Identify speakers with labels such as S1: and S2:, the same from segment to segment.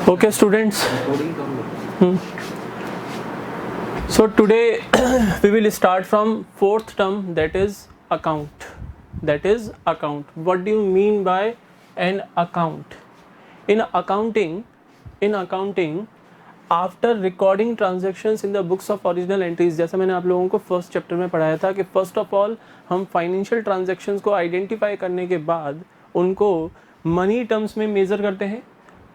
S1: Okay, students. So today we will start from fourth term, that is account. That is account. What do you mean by an account? In accounting, after recording transactions in the books of original entries, जैसा मैंने आप लोगों को first chapter में पढ़ाया था कि first of all हम फाइनेंशियल ट्रांजैक्शंस को आइडेंटिफाई करने के बाद उनको मनी टर्म्स में मेजर करते हैं.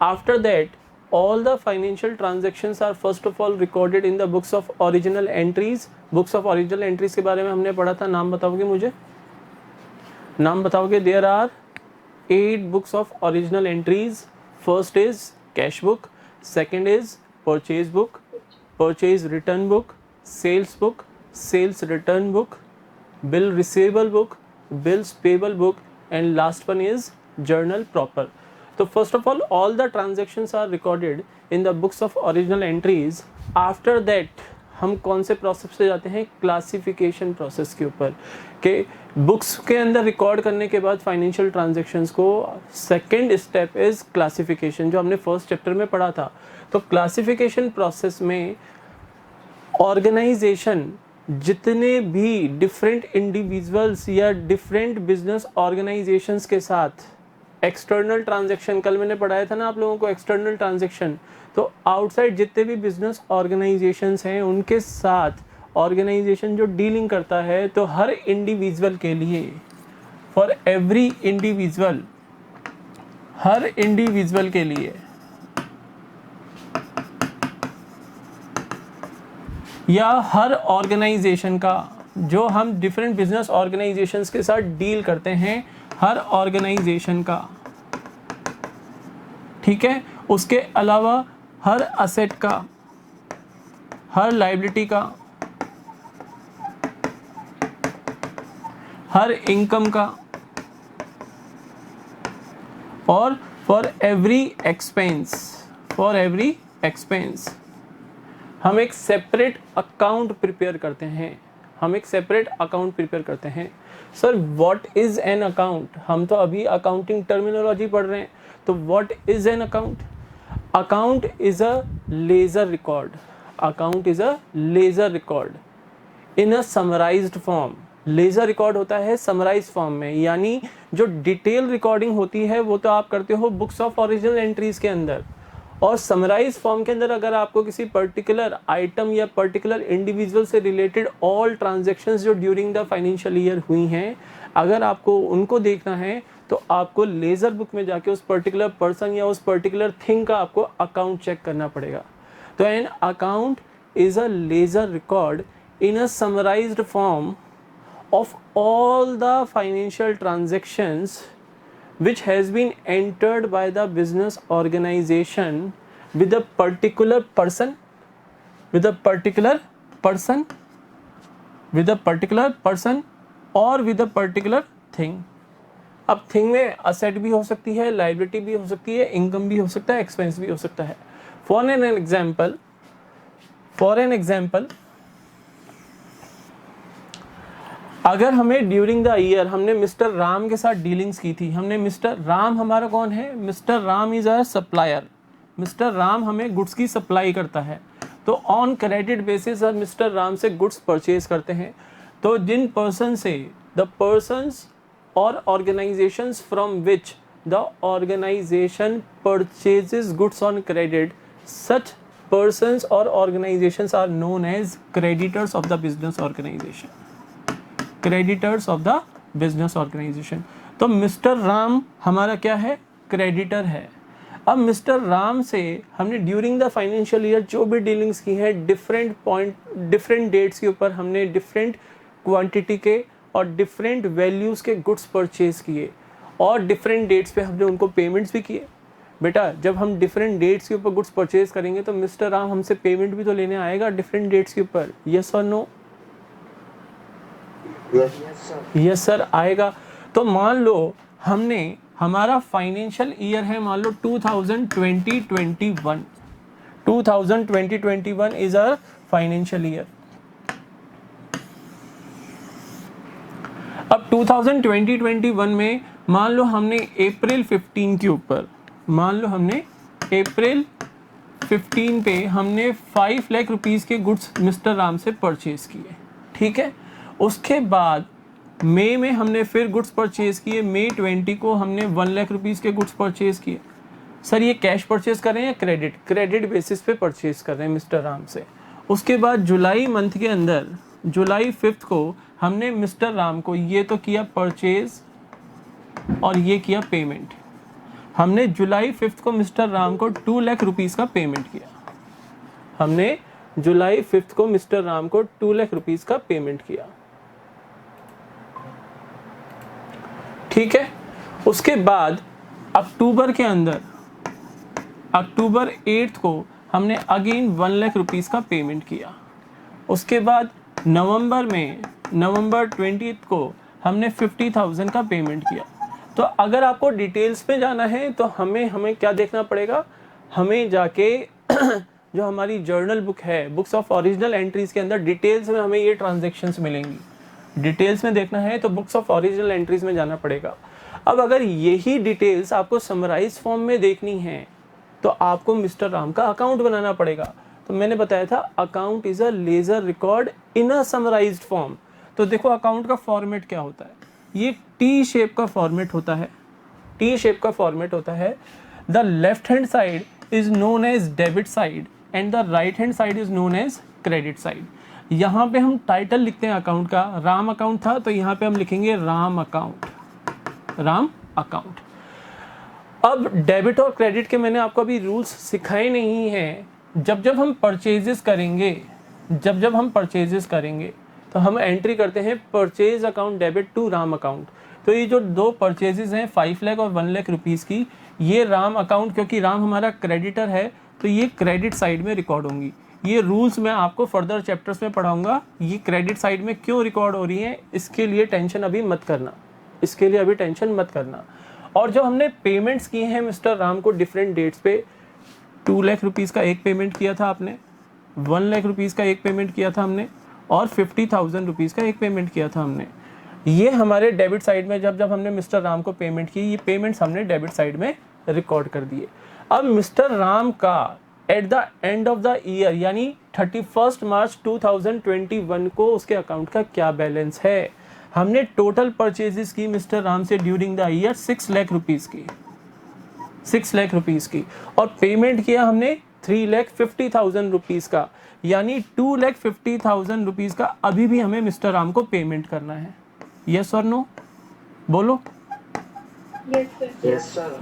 S1: After that all the financial transactions are first of all recorded in the books of original entries. books of original entries के बारे में हमने पढ़ा था. नाम बताओगे मुझे? नाम बताओगे? There are 8 books of original entries. First is cash book, second is purchase book, purchase return book, sales book, sales return book, bill receivable book, bills payable book, and last one is journal proper. तो first of all the transactions are recorded in the books of original entries. After that हम कौन से process से जाते हैं? Classification process के ऊपर. कि बुक्स के अंदर रिकॉर्ड करने के बाद फाइनेंशियल ट्रांजेक्शन्स को सेकेंड स्टेप इज क्लासिफिकेशन, जो हमने फर्स्ट चैप्टर में पढ़ा था. तो क्लासिफिकेशन प्रोसेस में ऑर्गेनाइजेशन जितने भी डिफरेंट इंडिविजुअल्स या डिफरेंट बिजनेस ऑर्गेनाइजेशंस के साथ एक्सटर्नल ट्रांजैक्शन, कल मैंने पढ़ाया था ना आप लोगों को एक्सटर्नल ट्रांजैक्शन, तो आउटसाइड जितने भी बिजनेस ऑर्गेनाइजेशंस हैं उनके साथ ऑर्गेनाइजेशन जो डीलिंग करता है, तो हर इंडिविजुअल के लिए, for every individual, her individual के लिए या हर ऑर्गेनाइजेशन का, जो हम डिफरेंट बिजनेस ऑर्गेनाइजेशंस के साथ डील करते हैं, हर ऑर्गेनाइजेशन का, ठीक है, उसके अलावा हर असेट का, हर लायबिलिटी का, हर इनकम का, और फॉर एवरी एक्सपेंस हम एक सेपरेट अकाउंट प्रिपेयर करते हैं. Sir what is an account? हम तो अभी अकाउंटिंग टर्मिनोलॉजी पढ़ रहे हैं. तो what is an account? Account is a ledger record. In a summarized form. Ledger record होता है समराइज फॉर्म में, यानी जो डिटेल रिकॉर्डिंग होती है वो तो आप करते हो बुक्स ऑफ ओरिजिनल एंट्रीज के अंदर, और समराइज फॉर्म के अंदर अगर आपको किसी पर्टिकुलर आइटम या पर्टिकुलर इंडिविजुअल से रिलेटेड ऑल ट्रांजैक्शंस जो ड्यूरिंग द फाइनेंशियल ईयर हुई हैं, अगर आपको उनको देखना है तो आपको लेजर बुक में जाके उस पर्टिकुलर पर्सन या उस पर्टिकुलर थिंग का आपको अकाउंट चेक करना पड़ेगा. तो an account is a ledger record in a summarized form of all the financial transactions which has been entered by the business organization with a particular person or with a particular thing. अब thing में asset भी हो सकती है, liability भी हो सकती है, इनकम भी हो सकता है, एक्सपेंस भी हो सकता है. फॉर एन एग्जाम्पल अगर हमें ड्यूरिंग द ईयर हमने मिस्टर राम के साथ डीलिंग्स की थी, हमने मिस्टर राम, हमारा कौन है? Mister Ram is a supplier. Mister Ram हमें गुड्स की सप्लाई करता है, तो ऑन क्रेडिट बेसिस हम मिस्टर राम से गुड्स परचेज करते हैं. तो जिन पर्सन से, द पर्सन्स और organisations from which the organisation purchases goods on credit, such persons और organisations are known as creditors of the business organisation. तो मिस्टर राम हमारा क्या है? क्रेडिटर है. अब मिस्टर राम से हमने ड्यूरिंग द फाइनेंशियल ईयर जो भी डीलिंग्स की हैं, डिफरेंट डेट्स के ऊपर हमने डिफरेंट क्वांटिटी के और डिफरेंट वैल्यूज़ के गुड्स परचेज किए, और डिफरेंट डेट्स पे हमने उनको पेमेंट्स भी किए. बेटा जब हम डिफरेंट डेट्स के ऊपर गुड्स परचेज करेंगे तो मिस्टर राम हमसे पेमेंट भी तो लेने आएगा डिफरेंट डेट्स के ऊपर. यस और नो? यस सर आएगा. तो मान लो हमने, हमारा फाइनेंशियल ईयर है मान लो 2020-21 इज अ फाइनेंशियल ईयर. अब 2020-21 में मान लो हमने अप्रैल 15 के ऊपर, मान लो हमने अप्रैल 15 पे हमने 5 लाख रुपीस के गुड्स मिस्टर राम से परचेज किए, ठीक है। उसके बाद मई में हमने फिर गुड्स परचेज किए, मई 20 को हमने 1 लाख रुपीस के गुड्स परचेज किए। सर ये कैश परचेज कर रहे हैं या क्रेडिट? क्रेडिट बेसिस पे परचेज कर रहे हैं मिस्टर राम से। उसके बाद जुलाई मंथ के अंदर जुलाई 5 को हमने मिस्टर राम को ये तो किया परचेज और ये किया पेमेंट। हमने जुलाई 5 को मिस्टर राम को 2 लाख रुपीस का पेमेंट किया। हमने जुलाई 5 को मिस्टर राम को 2 लाख रुपीस का पेमेंट किया, ठीक है। उसके बाद अक्टूबर के अंदर अक्टूबर 8 को हमने अगेन 1 लाख रुपीस का पेमेंट किया। उसके बाद नवंबर में नवंबर 20 को हमने 50,000 का पेमेंट किया। तो अगर आपको डिटेल्स में जाना है तो हमें क्या देखना पड़ेगा, हमें जाके जो हमारी जर्नल बुक है, बुक्स ऑफ ओरिजिनल एंट्रीज के अंदर डिटेल्स में हमें ये ट्रांजैक्शंस मिलेंगी। डिटेल्स में देखना है तो बुक्स ऑफ ओरिजिनल एंट्रीज में जाना पड़ेगा। अब अगर यही डिटेल्स आपको समराइज फॉर्म में देखनी है तो आपको मिस्टर राम का अकाउंट बनाना पड़ेगा। तो मैंने बताया था account is a ledger record in a summarized form. तो देखो अकाउंट का फॉर्मेट क्या होता है, ये टी शेप का फॉर्मेट होता है। टी शेप का फॉर्मेट होता है। The left hand side is known as debit side and the right hand side is known as credit side. यहाँ पे हम टाइटल लिखते हैं अकाउंट का, राम अकाउंट था तो यहाँ पे हम लिखेंगे राम अकाउंट, राम अकाउंट। अब डेबिट और क्रेडिट के मैंने आपको अभी रूल्स सिखाए नहीं हैं। जब हम परचेजेस करेंगे तो हम एंट्री करते हैं purchase account debit to Ram account. तो ये जो दो परचेजेस हैं 5 लाख और 1 लाख रुपीस की, ये राम अकाउंट, क्योंकि राम हमारा क्रेडिटर है तो ये क्रेडिट साइड में रिकॉर्ड होंगी। ये रूल्स मैं आपको फर्दर चैप्टर्स में पढ़ाऊंगा। ये क्रेडिट साइड में क्यों रिकॉर्ड हो रही है इसके लिए टेंशन अभी मत करना। और जो हमने पेमेंट्स किए हैं मिस्टर राम को डिफरेंट डेट्स पे, 2 लाख रुपीस का एक पेमेंट किया था आपने, 1 लाख रुपीस का एक पेमेंट किया था हमने और 50,000 रुपीस का एक पेमेंट किया था हमने। ये हमारे डेबिट साइड में जब हमने मिस्टर राम को पेमेंट की, ये पेमेंट्स हमने डेबिट साइड में रिकॉर्ड कर दिए। अब मिस्टर राम का eight the end of the year यानी 31 मार्च 2021 को उसके अकाउंट का क्या बैलेंस है। हमने टोटल परचेजेस की मिस्टर राम से during the year 6 lakh rupees की और पेमेंट किया हमने 3,50,000 रुपीस का, यानी 2,50,000 रुपीस का अभी भी हमें मिस्टर राम को पेमेंट करना है। यस और नो बोलो।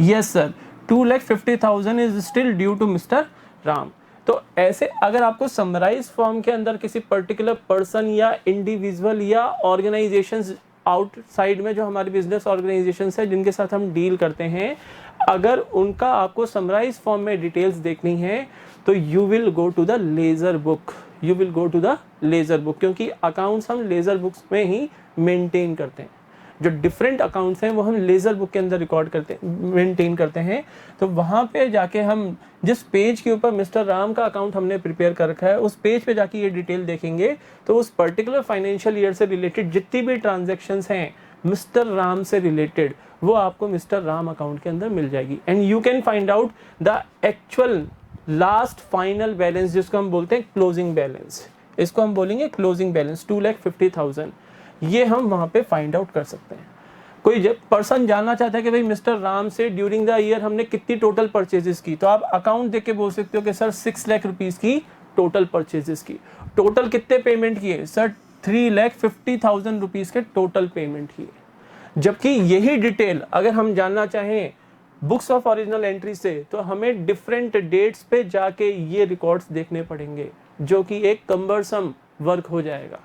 S1: Yes sir 2,50,000 is still due to mister Ram. तो ऐसे अगर आपको समराइज फॉर्म के अंदर किसी पर्टिकुलर पर्सन या इंडिविजुअल या ऑर्गेनाइजेशंस आउटसाइड में जो हमारी बिजनेस ऑर्गेनाइजेशंस है जिनके साथ हम डील करते हैं, अगर उनका आपको समराइज फॉर्म में डिटेल्स देखनी है तो you will go to the ledger book, क्योंकि अकाउंट्स हम लेजर बुक्स में ही मेंटेन करते हैं। जो डिफरेंट अकाउंट्स हैं वो हम लेजर बुक के अंदर मेंटेन करते हैं। तो वहाँ पे जाके हम जिस पेज के ऊपर मिस्टर राम का अकाउंट हमने प्रिपेयर कर रखा है उस पेज पे जाके ये डिटेल देखेंगे तो उस पर्टिकुलर फाइनेंशियल ईयर से रिलेटेड जितनी भी ट्रांजैक्शंस हैं मिस्टर राम से रिलेटेड वो आपको मिस्टर राम अकाउंट के अंदर मिल जाएगी। And you can find out the actual last final balance, जिसको हम बोलते हैं क्लोजिंग बैलेंस। इसको हम बोलेंगे क्लोजिंग बैलेंस 2,50,000। ये हम वहाँ पे फाइंड आउट कर सकते हैं। कोई पर्सन जानना चाहता है कि भाई मिस्टर राम से ड्यूरिंग द ईयर हमने कितनी टोटल परचेजेस की, तो आप अकाउंट देख के बोल सकते हो कि सर 6 लाख रुपीस की टोटल परचेजेस की। टोटल कितने पेमेंट किए सर? 3,50,000 रुपीस के टोटल पेमेंट किए। जबकि यही डिटेल अगर हम जानना चाहें बुक्स ऑफ ओरिजिनल एंट्री से तो हमें डिफरेंट डेट्स पे जाके ये रिकॉर्ड्स देखने पड़ेंगे, जो कि एक कम्बरसम वर्क हो जाएगा।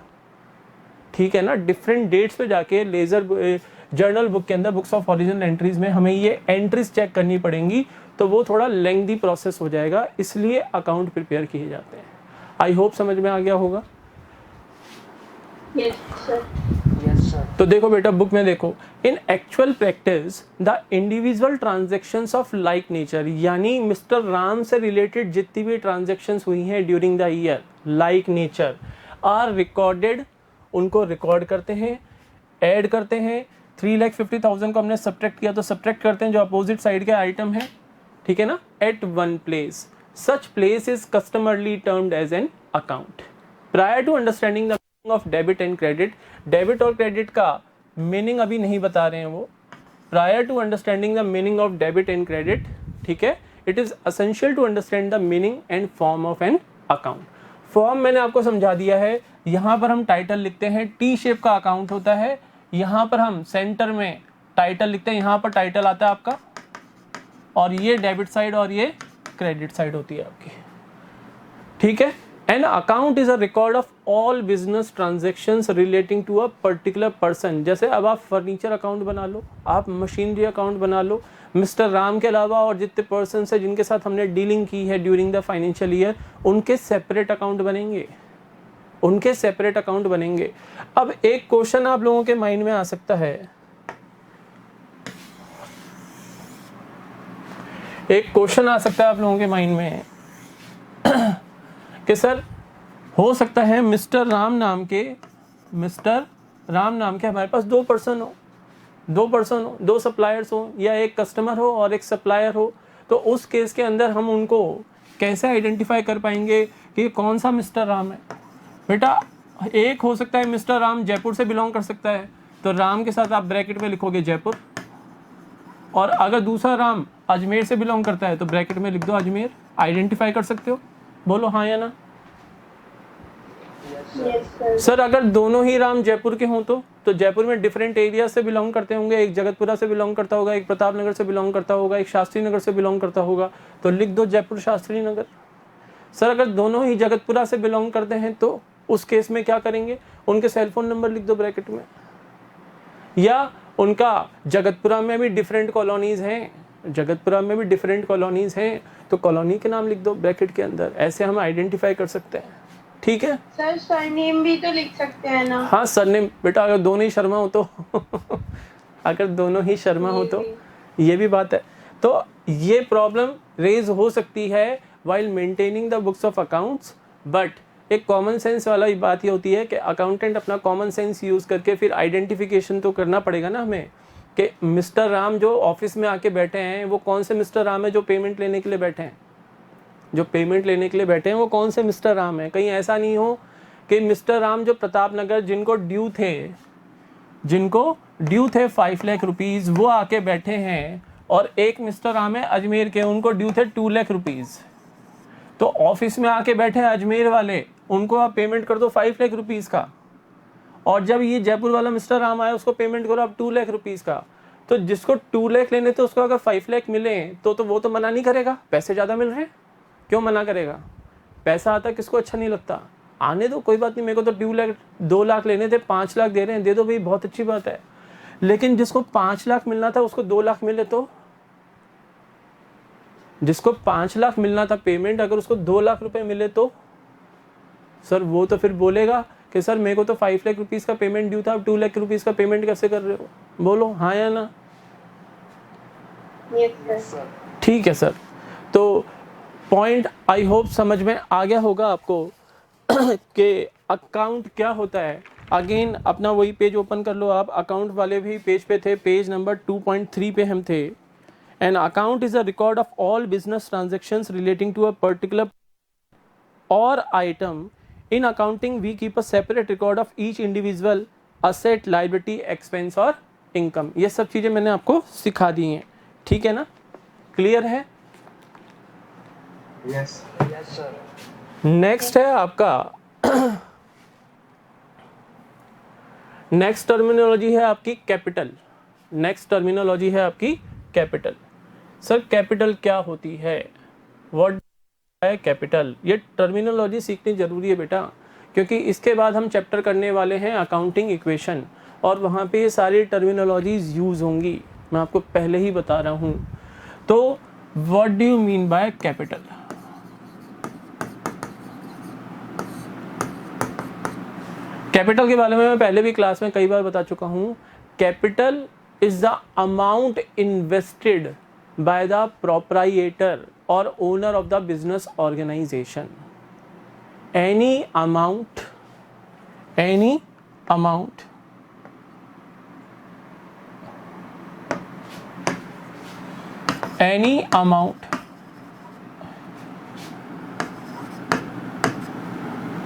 S1: ठीक है ना, डिफरेंट डेट्स पे जाके लेजर जर्नल बुक के अंदर बुक्स ऑफ ओरिजिनल एंट्रीज में हमें ये एंट्रीज चेक करनी पड़ेंगी, तो वो थोड़ा लेंथी प्रोसेस हो जाएगा, इसलिए अकाउंट प्रिपेयर किए जाते हैं। आई होप समझ में आ गया होगा।
S2: Yes sir.
S1: तो देखो बेटा बुक में देखो, in actual practice the individual transactions of like nature, यानी मिस्टर राम से रिलेटेड जितनी भी ट्रांजैक्शंस हुई हैं during the year like nature are recorded, उनको रिकॉर्ड करते हैं, ऐड करते हैं। 3,50,000 को हमने सब्ट्रैक्ट किया तो सब्ट्रैक्ट करते हैं जो अपोजिट साइड के आइटम है, ठीक है ना, at one place, such place is customarily termed as an account. Prior to understanding the meaning of debit and credit, debit और क्रेडिट का मीनिंग अभी नहीं बता रहे हैं वो, prior to understanding the meaning of debit and credit, ठीक है, it is essential to understand the meaning and form of an account. Form मैंने आपको समझा दिया है, यहाँ पर हम टाइटल लिखते हैं, टी शेप का अकाउंट होता है, यहाँ पर हम सेंटर में टाइटल लिखते हैं, यहाँ पर टाइटल आता है आपका, और ये डेबिट साइड और ये क्रेडिट साइड होती है आपकी, ठीक है। An account is a record of all business transactions relating to a particular person. जैसे अब आप फर्नीचर अकाउंट बना लो, आप मशीनरी अकाउंट बना लो, मिस्टर राम के अलावा और जितने पर्सन है जिनके साथ हमने डीलिंग की है ड्यूरिंग द फाइनेंशियल ईयर, उनके सेपरेट अकाउंट बनेंगे, उनके सेपरेट अकाउंट बनेंगे। अब एक क्वेश्चन आप लोगों के माइंड में आ सकता है, एक क्वेश्चन आ सकता है आप लोगों के माइंड में कि सर हो सकता है मिस्टर राम नाम के हमारे पास दो पर्सन हो, दो सप्लायर्स हो, या एक कस्टमर हो और एक सप्लायर हो, तो उस केस के अंदर हम उनको कैसे आइडेंटिफाई कर पाएंगे कि कौन सा मिस्टर राम है। बेटा एक हो सकता है मिस्टर राम जयपुर से बिलोंग कर सकता है, तो राम के साथ आप ब्रैकेट में लिखोगे जयपुर, और अगर दूसरा राम अजमेर से बिलोंग करता है तो ब्रैकेट में लिख दो अजमेर। आइडेंटिफाई कर सकते हो, बोलो हाँ या ना। सर अगर दोनों ही राम जयपुर के हों तो जयपुर में डिफरेंट एरिया से बिलोंग करते होंगे, एक जगतपुरा से बिलोंग करता होगा, एक प्रताप नगर से बिलोंग करता होगा, एक शास्त्री नगर से बिलोंग करता होगा, तो लिख दो जयपुर शास्त्री नगर। सर अगर दोनों ही जगतपुरा से बिलोंग करते हैं तो उस केस में क्या करेंगे, उनके सेलफोन नंबर लिख दो ब्रैकेट में, या उनका जगतपुरा में भी डिफरेंट कॉलोनीज हैं, तो कॉलोनी के नाम लिख दो ब्रैकेट के अंदर। ऐसे हम आइडेंटिफाई कर सकते हैं, ठीक है।
S2: सर सरनेम भी तो लिख सकते हैं ना।
S1: हाँ सरनेम, बेटा अगर दोनों ही शर्मा हो तो अगर दोनों ही शर्मा हो तो ये भी बात है। तो ये प्रॉब्लम रेज हो सकती है while maintaining the books of accounts, but एक कॉमन सेंस वाला बात ये होती है कि अकाउंटेंट अपना कॉमन सेंस यूज़ करके फिर आइडेंटिफिकेशन तो करना पड़ेगा ना हमें, कि मिस्टर राम जो ऑफिस में आके बैठे हैं वो कौन से मिस्टर राम है जो पेमेंट लेने के लिए बैठे हैं, वो कौन से मिस्टर राम है। कहीं ऐसा नहीं हो कि मिस्टर राम जो प्रताप नगर जिनको ड्यू थे 5 लाख रुपीज़ वो आके बैठे हैं, और एक मिस्टर राम है अजमेर के, उनको ड्यू थे 2 लाख रुपीज़। तो ऑफिस में आके बैठे हैं अजमेर वाले, उनको आप पेमेंट कर दो 5 लाख रुपीज़ का, और जब ये जयपुर वाला मिस्टर राम आया उसको पेमेंट करो आप 2 लाख रुपीज़ का। तो जिसको 2 लाख लेने थे उसको अगर 5 लाख मिले तो वो तो मना नहीं करेगा, पैसे ज़्यादा मिल रहे हैं, क्यों मना करेगा। पैसा आता किसको अच्छा नहीं लगता, आने दो कोई बात नहीं, मेरे को तो 2 लाख लेने थे, 5 लाख दे रहे हैं, दे दो भाई, बहुत अच्छी बात है। लेकिन जिसको 5 लाख मिलना था उसको 2 लाख मिले, तो जिसको 5 लाख मिलना था पेमेंट, अगर उसको 2 लाख रुपए मिले तो सर वो तो फिर बोलेगा कि सर मेरे को तो 5 लाख रुपीज़ का पेमेंट ड्यू था, अब 2 लाख रुपीज़ का पेमेंट कैसे कर रहे हो, बोलो हाँ या ना। ठीक है सर, तो पॉइंट आई होप समझ में आ गया होगा आपको कि अकाउंट क्या होता है। अगेन अपना वही पेज ओपन कर लो आप, अकाउंट वाले भी पेज पे थे, पेज नंबर 2.3 पे हम थे। An account is a record of all business transactions relating to a particular और item. In accounting we keep a separate record of each individual asset, liability, expense और income. ये सब चीज़ें मैंने आपको सिखा दी हैं, ठीक है ना, क्लियर है।
S3: Yes sir.
S1: नेक्स्ट है आपका नेक्स्ट टर्मिनोलॉजी है आपकी कैपिटल। सर कैपिटल क्या होती है, व्हाट है कैपिटल, ये टर्मिनोलॉजी सीखनी जरूरी है बेटा, क्योंकि इसके बाद हम चैप्टर करने वाले हैं अकाउंटिंग इक्वेशन, और वहाँ पे ये सारी टर्मिनोलॉजीज यूज होंगी, मैं आपको पहले ही बता रहा हूँ। तो what do you mean by capital. Capital के बारे में मैं पहले भी क्लास में कई बार बता चुका हूँ। Capital is the amount invested by the proprietor और owner of the business organisation. Any amount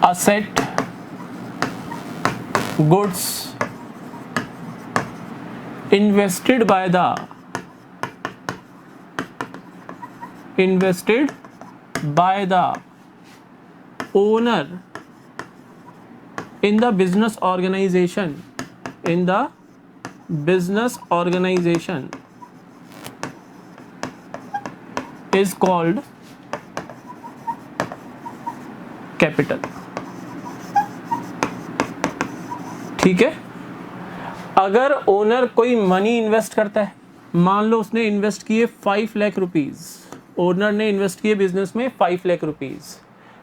S1: asset, goods invested by the owner in the business organization is called capital। ठीक है, अगर ओनर कोई मनी इन्वेस्ट करता है, मान लो उसने invest किए 5 लाख रुपीज, ओनर ने इन्वेस्ट किए बिजनेस में 5 लाख रुपीज,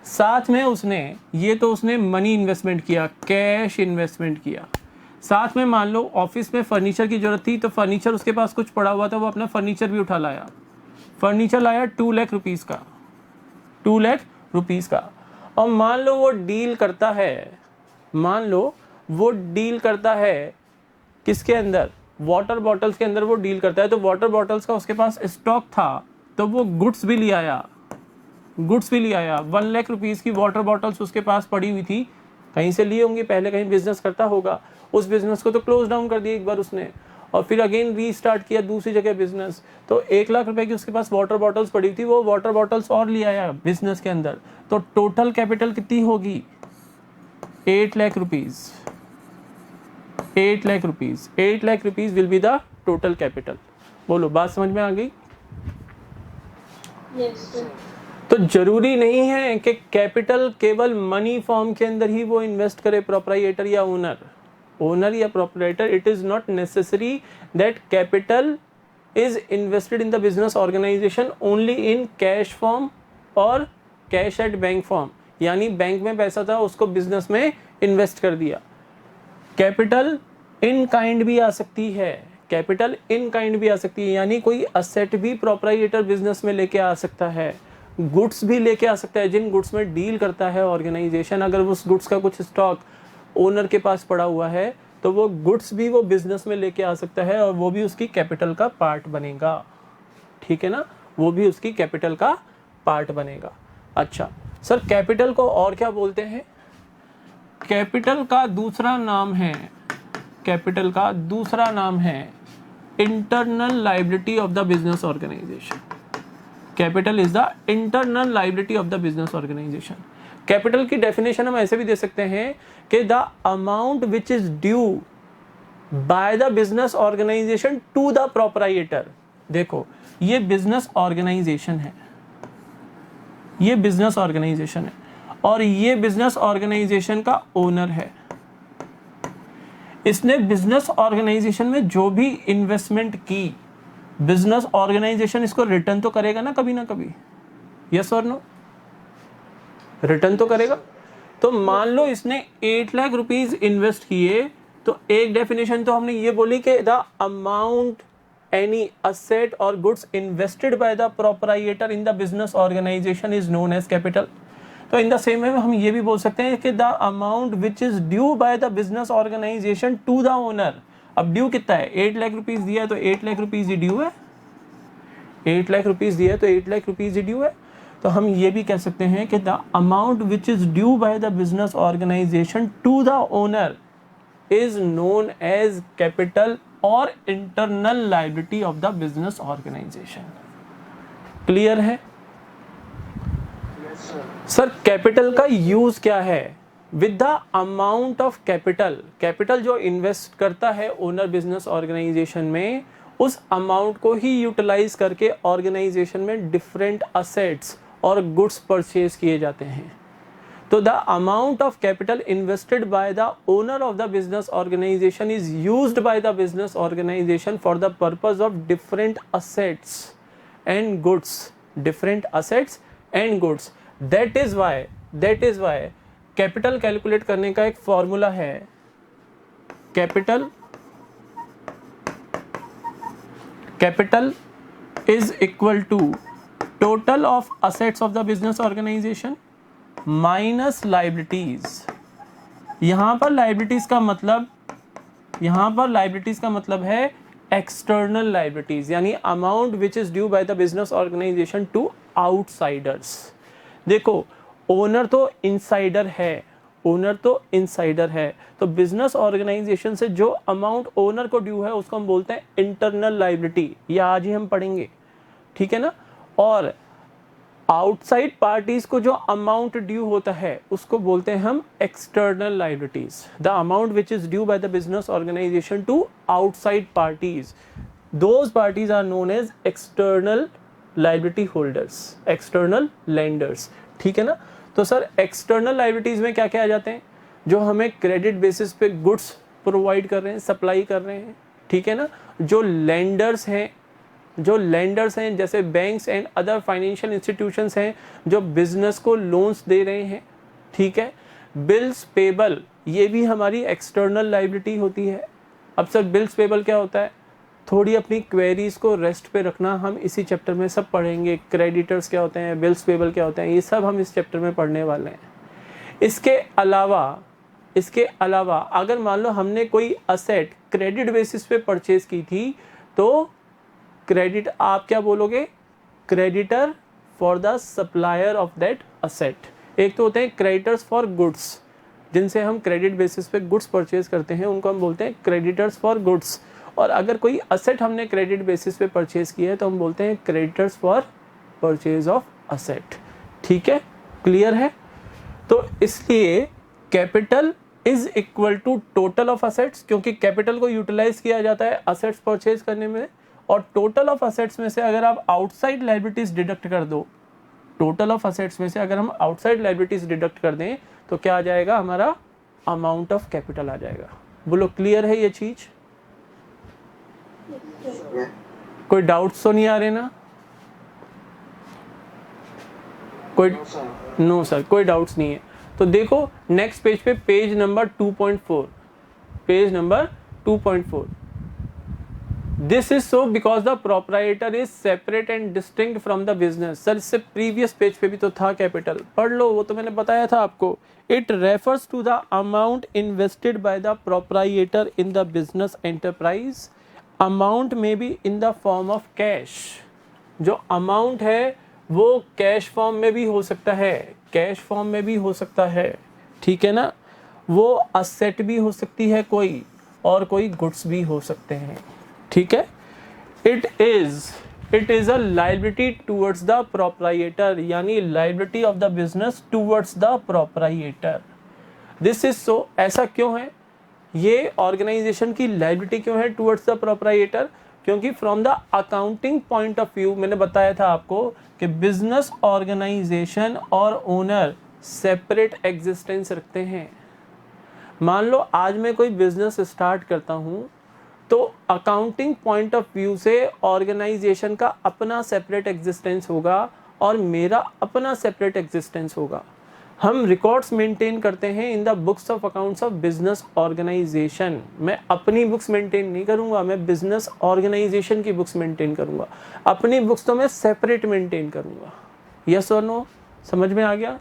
S1: साथ में उसने मनी इन्वेस्टमेंट किया, कैश इन्वेस्टमेंट किया, साथ में मान लो ऑफिस में फर्नीचर की जरूरत थी तो फर्नीचर उसके पास कुछ पड़ा हुआ था, वो अपना फर्नीचर भी उठा लाया, फर्नीचर लाया 2 लाख रुपीज का, 2 लाख रुपीज का। और मान लो वो डील करता है किसके अंदर, वाटर बॉटल्स के अंदर वो डील करता है, तो वाटर बॉटल्स का उसके पास स्टॉक था तो वो गुड्स भी ले आया, 1 लाख रुपीज की वाटर बॉटल्स उसके पास पड़ी हुई थी, कहीं से लिए होंगी, पहले कहीं बिजनेस करता होगा, उस बिजनेस को तो क्लोज डाउन कर दिया एक बार उसने, और फिर अगेन रीस्टार्ट किया दूसरी जगह बिजनेस, तो 1 लाख रुपए की उसके पास वाटर बॉटल्स पड़ी थी, वो वाटर बॉटल्स और ले आया बिजनेस के अंदर, तो टोटल कैपिटल कितनी होगी, 8 lakh rupees. 8 lakh rupees will be the total capital. बोलो, बात समझ में आ गई?
S2: Yes sir.
S1: तो जरूरी नहीं है कि कैपिटल केवल मनी फॉर्म के अंदर ही वो इन्वेस्ट करे, प्रोप्राइटर या ओनर या proprietor. It is not necessary that capital is invested in the business organisation only in cash form और कैश एट बैंक फॉर्म, यानी बैंक में पैसा था उसको बिजनेस में इन्वेस्ट कर दिया। कैपिटल इन काइंड भी आ सकती है, यानी कोई असेट भी प्रोप्राइटर बिजनेस में लेके आ सकता है, गुड्स भी लेके आ सकता है, जिन गुड्स में डील करता है ऑर्गेनाइजेशन, अगर उस गुड्स का कुछ स्टॉक ओनर के पास पड़ा हुआ है तो वो गुड्स भी वो बिजनेस में लेके आ सकता है और वो भी उसकी कैपिटल का पार्ट बनेगा। ठीक है ना, वो भी उसकी कैपिटल का पार्ट बनेगा। अच्छा सर, कैपिटल को और क्या बोलते हैं? कैपिटल का दूसरा नाम है internal liability of the business organisation. Capital is the internal liability of the business organisation. Capital की डेफिनेशन हम ऐसे भी दे सकते हैं कि the amount which is due by the business organisation to the proprietor. देखो, ये बिजनेस ऑर्गेनाइजेशन है और ये बिजनेस ऑर्गेनाइजेशन का ओनर है। इसने बिजनेस ऑर्गेनाइजेशन में जो भी इन्वेस्टमेंट की, बिजनेस ऑर्गेनाइजेशन इसको रिटर्न तो करेगा ना कभी, यस और नो? रिटर्न तो करेगा। तो मान लो इसने 8 लाख रुपीज इन्वेस्ट किए, तो एक डेफिनेशन तो हमने ये बोली कि द अमाउंट एनी असेट और goods invested by the proprietor in the business organisation is known as capital. तो इन द सेम वे हम ये भी बोल सकते हैं कि the amount which is due by the business organisation to the owner. अब ड्यू कितना है? 8 लाख रुपीज दिया है तो 8 लाख रुपीज ही ड्यू है, 8 लाख रुपीज दिया है तो 8 लाख रुपीज ही ड्यू है। तो हम ये भी कह सकते हैं कि the amount which is due by the business organisation to the owner is known as capital और internal liability of the business organisation. Clear है? सर, कैपिटल का यूज क्या है? With the amount of capital जो invest करता है owner business organisation में, उस अमाउंट को ही यूटिलाइज करके ऑर्गेनाइजेशन में डिफरेंट असेट्स और गुड्स परचेज किए जाते हैं। तो the amount of capital invested by the owner of the business organisation is used by the business organisation for the purpose of different assets and goods, that is why capital calculate करने का एक formula है। Capital is equal to total of assets of the business organisation minus liabilities. यहां पर liabilities का मतलब है external liabilities, यानी amount which is due by the business organisation to outsiders. देखो, ओनर तो इनसाइडर है, ओनर तो इनसाइडर है, तो बिजनेस ऑर्गेनाइजेशन से जो अमाउंट ओनर को ड्यू है उसको हम बोलते हैं इंटरनल लायबिलिटी, ये आज ही हम पढ़ेंगे, ठीक है ना। और आउटसाइड पार्टीज को जो अमाउंट ड्यू होता है उसको बोलते हैं हम external liabilities. The amount which is due by the business organisation to outside parties, those parties are known as external liability holders, external lenders, ठीक है ना। तो सर एक्सटर्नल लायबिलिटीज में क्या क्या आ जाते हैं, जो हमें क्रेडिट बेसिस पे गुड्स प्रोवाइड कर रहे हैं, सप्लाई कर रहे हैं, ठीक है ना। जो लेंडर्स हैं जैसे banks and other financial institutions हैं जो बिजनेस को लोन्स दे रहे हैं, ठीक है। बिल्स पेबल, ये भी हमारी एक्सटर्नल लायबिलिटी होती है। अब सर बिल्स पेबल क्या होता है, थोड़ी अपनी क्वेरीज को रेस्ट पे रखना, हम इसी चैप्टर में सब पढ़ेंगे। क्रेडिटर्स क्या होते हैं, बिल्स पेबल क्या होते हैं, ये सब हम इस चैप्टर में पढ़ने वाले हैं। इसके अलावा अगर मान लो हमने कोई असेट क्रेडिट बेसिस पे परचेज की थी तो क्रेडिट, आप क्या बोलोगे, creditor for the supplier of that asset. एक तो होते हैं क्रेडिटर्स फॉर गुड्स, जिनसे हम क्रेडिट बेसिस पे गुड्स परचेज करते हैं, उनको हम बोलते हैं क्रेडिटर्स फॉर गुड्स। और अगर कोई असेट हमने क्रेडिट बेसिस पे परचेज किया है तो हम बोलते हैं creditors for purchase of asset, ठीक है, क्लियर है। तो इसलिए capital is equal to total of assets, क्योंकि कैपिटल को यूटिलाइज किया जाता है असेट्स परचेज करने में, और टोटल ऑफ असेट्स में से अगर आप आउटसाइड लायबिलिटीज डिडक्ट कर दो, टोटल ऑफ असेट्स में से अगर हम आउटसाइड लायबिलिटीज डिडक्ट कर दें तो क्या आ जाएगा, हमारा अमाउंट ऑफ कैपिटल आ जाएगा। बोलो क्लियर है ये चीज, कोई डाउट्स तो नहीं आ रहे ना, कोई नो सर कोई डाउट्स नहीं है। तो देखो नेक्स्ट पेज पे, page number 2.4, page number 2.4, this is so because the proprietor is separate and distinct from the business. Sir इससे प्रीवियस पेज पे भी तो था कैपिटल, पढ़ लो, वो तो मैंने बताया था आपको। It refers to the amount invested by the proprietor in the business enterprise. Amount में भी in the form of cash, जो अमाउंट है वो कैश फॉर्म में भी हो सकता है, कैश फॉर्म में भी हो सकता है, ठीक है ना। वो असेट भी हो सकती है कोई, और कोई गुड्स भी हो सकते हैं, ठीक है। It is a liability towards the proprietor, यानी liability of the business towards the proprietor. This is so, ऐसा क्यों है, ये ऑर्गेनाइजेशन की लायबिलिटी क्यों है टूवर्ड्स द प्रोप्राइटर, क्योंकि from the accounting point of view, मैंने बताया था आपको कि बिजनेस ऑर्गेनाइजेशन और ओनर सेपरेट एग्जिस्टेंस रखते हैं। मान लो आज मैं कोई बिजनेस स्टार्ट करता हूँ तो अकाउंटिंग पॉइंट ऑफ व्यू से ऑर्गेनाइजेशन का अपना सेपरेट एग्जिस्टेंस होगा और मेरा अपना सेपरेट एग्जिस्टेंस होगा। हम रिकॉर्ड्स मेंटेन करते हैं in the books of accounts of business organisation. मैं अपनी बुक्स मेंटेन नहीं करूंगा, मैं बिजनेस ऑर्गेनाइजेशन की बुक्स मेंटेन करूंगा। अपनी बुक्स तो मैं सेपरेट मेंटेन करूंगा। यस और नो, समझ में आ गया?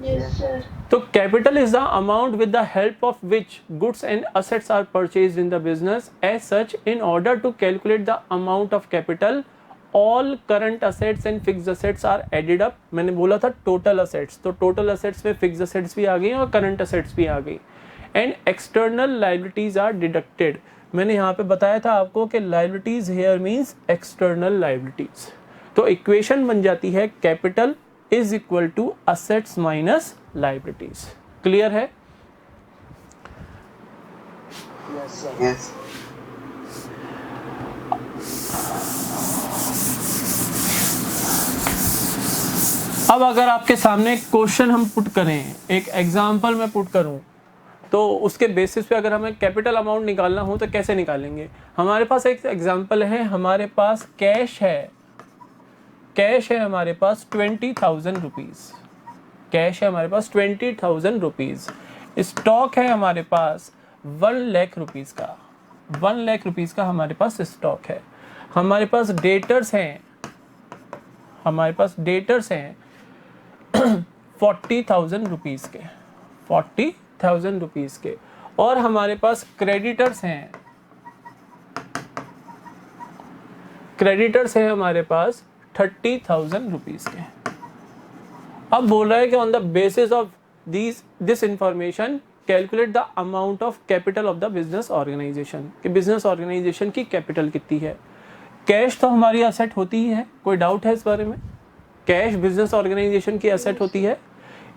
S2: Yes, sir.
S1: तो capital is the amount with the help of which goods and assets are purchased in the business. As such, in order to calculate the amount of capital, all current assets and fixed assets are added up. मैंने बोला था total assets, तो total assets में fixed assets भी आ गई और current assets भी आ गई। And external liabilities are deducted. मैंने यहाँ पे बताया था आपको कि liabilities here means external liabilities. तो इक्वेशन बन जाती है capital is equal to assets minus liabilities. Clear है?
S3: Yes.
S1: अब अगर आपके सामने क्वेश्चन हम पुट करें, एक एग्जांपल मैं पुट करूं, तो उसके बेसिस पे अगर हमें कैपिटल अमाउंट निकालना हो तो कैसे निकालेंगे? हमारे पास एक एग्जांपल है, हमारे पास कैश है हमारे पास 20,000 रुपीज़। कैश है हमारे पास 20,000 रुपीज़। स्टॉक है हमारे पास 1 लाख रुपीज़ का, 1 लाख रुपीज़ का हमारे पास स्टॉक है। हमारे पास डेटर्स हैं 40,000 रुपीज़ के, 40,000 रुपीज़ के। और हमारे पास क्रेडिटर्स हैं हमारे पास 30,000 रुपीज़ के। अब बोल रहा है कि on the basis of this information calculate the amount of capital of the business organisation, कि बिजनेस ऑर्गेनाइजेशन की कैपिटल कितनी है। कैश तो हमारी असेट होती ही है, कोई डाउट है इस बारे में? कैश बिजनेस ऑर्गेनाइजेशन की असेट होती है।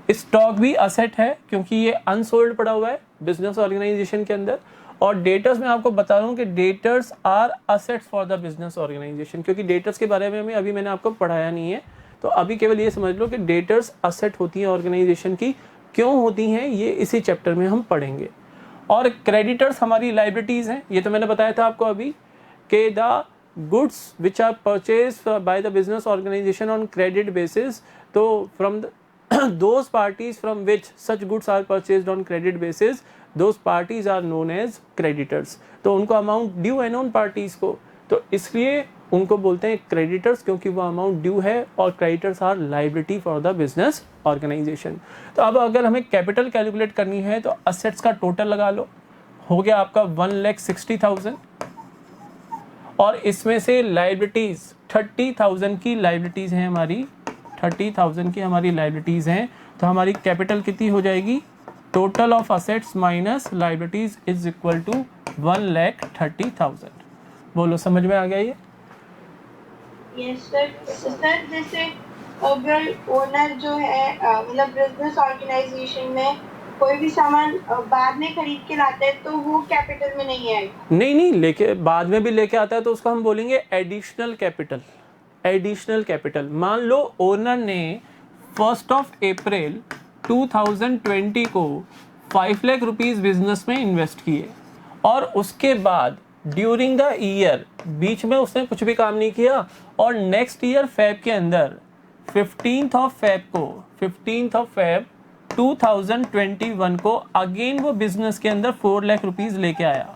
S1: स्टॉक भी असेट है क्योंकि ये अनसोल्ड पड़ा हुआ है बिजनेस ऑर्गेनाइजेशन के अंदर। और डेटर्स मैं आपको बता रहा हूँ कि debtors are assets for the business organisation, क्योंकि डेटर्स के बारे में अभी मैंने आपको पढ़ाया नहीं है, तो अभी केवल ये समझ लो कि डेटर्स असेट होती हैं ऑर्गेनाइजेशन की। क्यों होती हैं ये इसी चैप्टर में हम पढ़ेंगे। और क्रेडिटर्स हमारी लाइबिलिटीज़ हैं, ये तो मैंने बताया था आपको अभी कि the goods which are purchase by the business organisation on credit basis, तो from those parties from which such goods are purchased on credit basis, those parties are known as creditors। तो उनको अमाउंट ड्यू है ना उन parties को, तो इसलिए उनको बोलते हैं क्रेडिटर्स, क्योंकि वो अमाउंट ड्यू है। और creditors are liability for the business organisation. तो अब अगर हमें कैपिटल कैलकुलेट करनी है तो असेट्स का टोटल लगा लो, हो गया आपका 1,60,000, और इसमें से लाइबिलिटीज 30,000 की लाइबिलिटीज हैं हमारी, 30,000 की हमारी लाइबिलिटीज़ हैं। तो हमारी कैपिटल कितनी हो जाएगी? Total of assets minus liabilities is equal to 1,30,000। बोलो, समझ में आ गया ये?
S2: Yes sir. सर जैसे अगर ओनर जो है मतलब बिजनेस ऑर्गेनाइजेशन में कोई भी सामान बाद में खरीद के लाता है तो वो कैपिटल में नहीं आएगा?
S1: नहीं, लेके बाद में भी लेके आता है तो उसको हम बोलेंगे एडिशनल कैपिटल। एडिशनल कैपिटल, मान लो ओनर ने 1 अप्रैल 2020 को 5 लाख रुपीज़ बिजनेस में इन्वेस्ट किए, और उसके बाद ड्यूरिंग द ईयर बीच में उसने कुछ भी काम नहीं किया, और नेक्स्ट ईयर फेब के अंदर 15 फेब 2021 को अगेन वो बिजनेस के अंदर 4 लाख रुपीज़ लेके आया।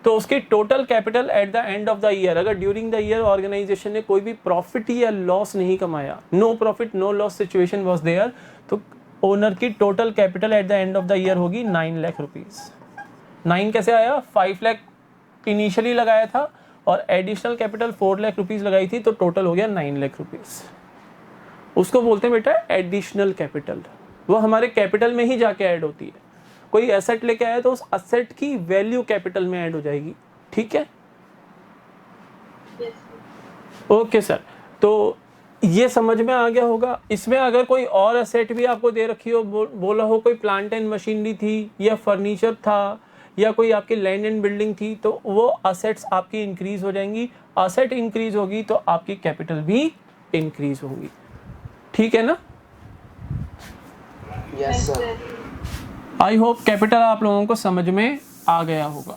S1: तो उसकी total capital at the end of the year, अगर ड्यूरिंग द ईयर ऑर्गेनाइजेशन ने कोई भी प्रॉफिट या लॉस नहीं कमाया, no profit no loss situation was there, तो ओनर की total capital at the end of the year होगी 9 लाख रुपीज़। 9 कैसे आया? 5 लाख इनिशियली लगाया था और एडिशनल कैपिटल 4 लाख रुपीज़ लगाई थी, तो टोटल हो गया 9 लाख रुपीज़। उसको बोलते हैं बेटा एडिशनल कैपिटल, वो हमारे कैपिटल में ही जाके ऐड होती है। कोई एसेट लेके आया तो उस एसेट की वैल्यू कैपिटल में ऐड हो जाएगी, ठीक है? ओके सर, तो ये समझ में आ गया होगा। इसमें अगर कोई और एसेट भी आपको दे रखी हो, बोला हो कोई प्लांट एंड मशीनरी थी या फर्नीचर था या कोई आपकी लैंड एंड बिल्डिंग थी, तो वो असेट्स आपकी इंक्रीज हो जाएंगी। असेट इंक्रीज होगी तो आपकी कैपिटल भी इंक्रीज होगी, ठीक है ना?
S3: Yes sir.
S1: I hope capital आप लोगों को समझ में आ गया होगा।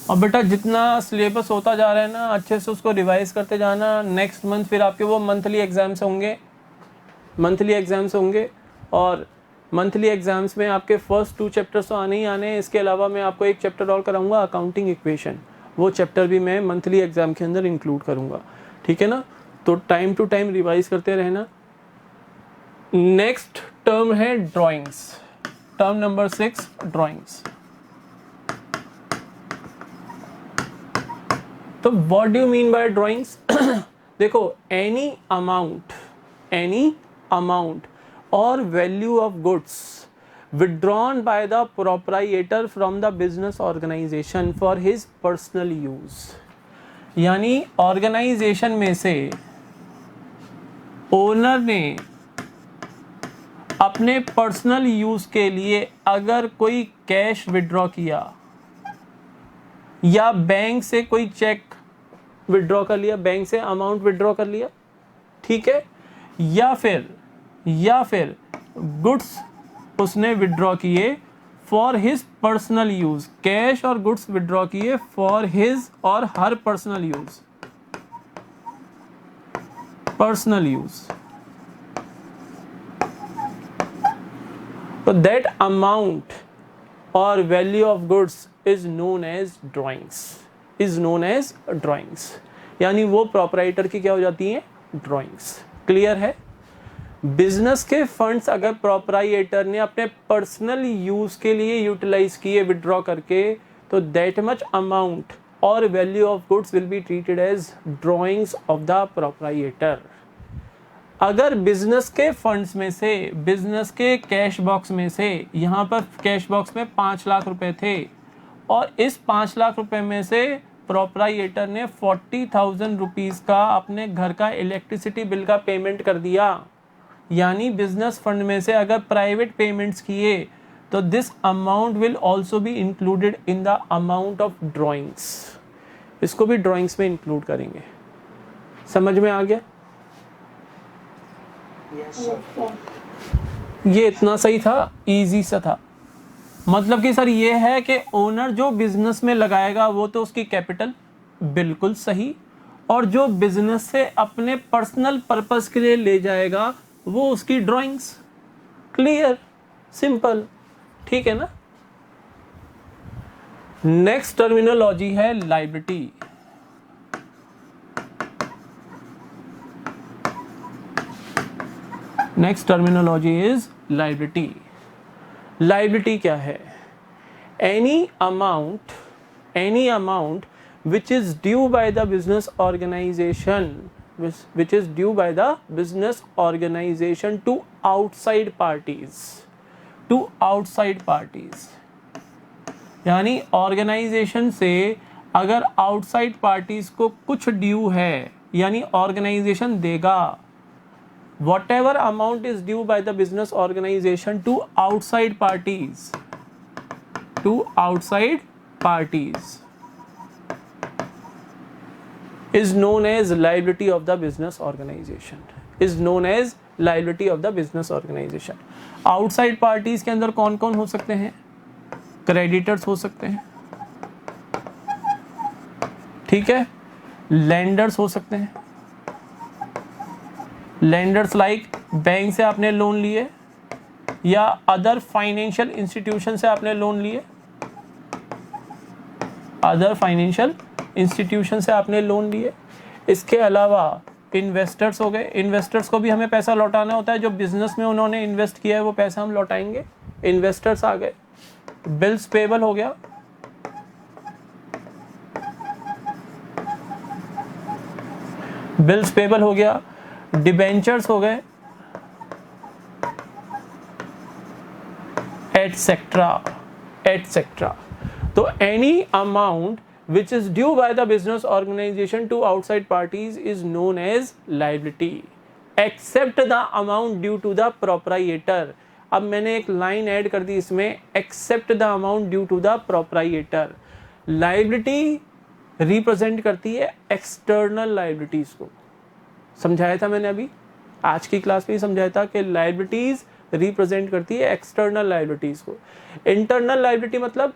S1: और बेटा जितना सिलेबस होता जा रहा है ना, अच्छे से उसको रिवाइज करते जाना। नेक्स्ट मंथ फिर आपके वो मंथली एग्जाम्स होंगे, और मंथली एग्जाम्स में आपके फर्स्ट 2 चैप्टर्स तो आने ही आने हैं। इसके अलावा मैं आपको एक चैप्टर और कराऊंगा, अकाउंटिंग इक्वेशन, वो चैप्टर भी मैं मंथली एग्जाम के अंदर इंक्लूड करूंगा, ठीक है ना? तो टाइम टू टाइम रिवाइज करते रहना। नेक्स्ट टर्म है ड्राइंग्स, टर्म नंबर 6 ड्राइंग्स। तो what do you mean by drawings? देखो, एनी अमाउंट और value of goods withdrawn by the proprietor from the business organization for his personal use, यानी organisation में से owner ने अपने personal use के लिए अगर कोई कैश विड्रॉ किया या बैंक से कोई चेक विड्रॉ कर लिया, बैंक से अमाउंट विड्रॉ कर लिया, ठीक है, या फिर गुड्स उसने विड्रॉ किए for his personal use, cash और गुड्स विड्रॉ किए फॉर हिज और हर पर्सनल यूज, तो दैट अमाउंट और value of goods is known as drawings, यानी वो प्रोपराइटर की क्या हो जाती हैं? ड्राइंग्स। क्लियर है? बिजनेस के फंड्स अगर प्रोपराइटर ने अपने पर्सनल यूज के लिए यूटिलाइज किए विड्रॉ करके, तो दैट मच अमाउंट और value of goods will be treated as drawings of the proprietor. अगर बिजनेस के फंड्स में से, बिजनेस के कैश बॉक्स में से, यहाँ पर कैश बॉक्स में 5 लाख रुपए थे और इस 5 लाख रुपए में से प्रोप्राइएटर ने 40,000 रुपीज़ का अपने घर का इलेक्ट्रिसिटी बिल का पेमेंट कर दिया, यानी बिजनेस फंड में से अगर प्राइवेट पेमेंट्स किए तो this amount will also be included in the amount of drawings. इसको भी ड्रॉइंग्स में इंक्लूड करेंगे। समझ में आ गया?
S3: Yes, sir.
S1: ये इतना सही था, इजी सा था। मतलब कि सर ये है कि ओनर जो बिजनेस में लगाएगा वो तो उसकी कैपिटल, बिल्कुल सही, और जो बिजनेस से अपने पर्सनल पर्पस के लिए ले जाएगा वो उसकी ड्राइंग्स। क्लियर, सिंपल, ठीक है ना। नेक्स्ट टर्मिनोलॉजी है liability. Next terminology is liability. Liability क्या है? Any amount which is due by the business organization, which is due by the business organization to outside parties, यानी ऑर्गेनाइजेशन से अगर outside parties को कुछ ड्यू है, यानी ऑर्गेनाइजेशन देगा, whatever amount is due by the business organization to outside parties is known as liability of the business organization, outside parties के अंदर कौन कौन हो सकते हैं? क्रेडिटर्स हो सकते हैं, ठीक है, लेंडर्स हो सकते हैं, लेंडर्स लाइक बैंक से आपने लोन लिए या अदर फाइनेंशियल इंस्टीट्यूशन से आपने लोन लिए, इसके अलावा इन्वेस्टर्स हो गए। इन्वेस्टर्स को भी हमें पैसा लौटाना होता है, जो बिजनेस में उन्होंने इन्वेस्ट किया है वो पैसा हम लौटाएंगे, इन्वेस्टर्स आ गए। बिल्स पेबल हो गया, डिबेंचर्स हो गए, एटसेट्रा। तो any amount which is due by the business organization to outside parties is known as liability except the amount due to the proprietor। अब मैंने एक लाइन ऐड कर दी इसमें, except the amount due to the proprietor। liability represent करती है external liabilities को। समझाया था मैंने अभी, आज की क्लास में ही समझाया था कि लाइबिलिटीज रिप्रेजेंट करती है एक्सटर्नल लाइबिलिटीज को। इंटरनल लाइबिलिटी मतलब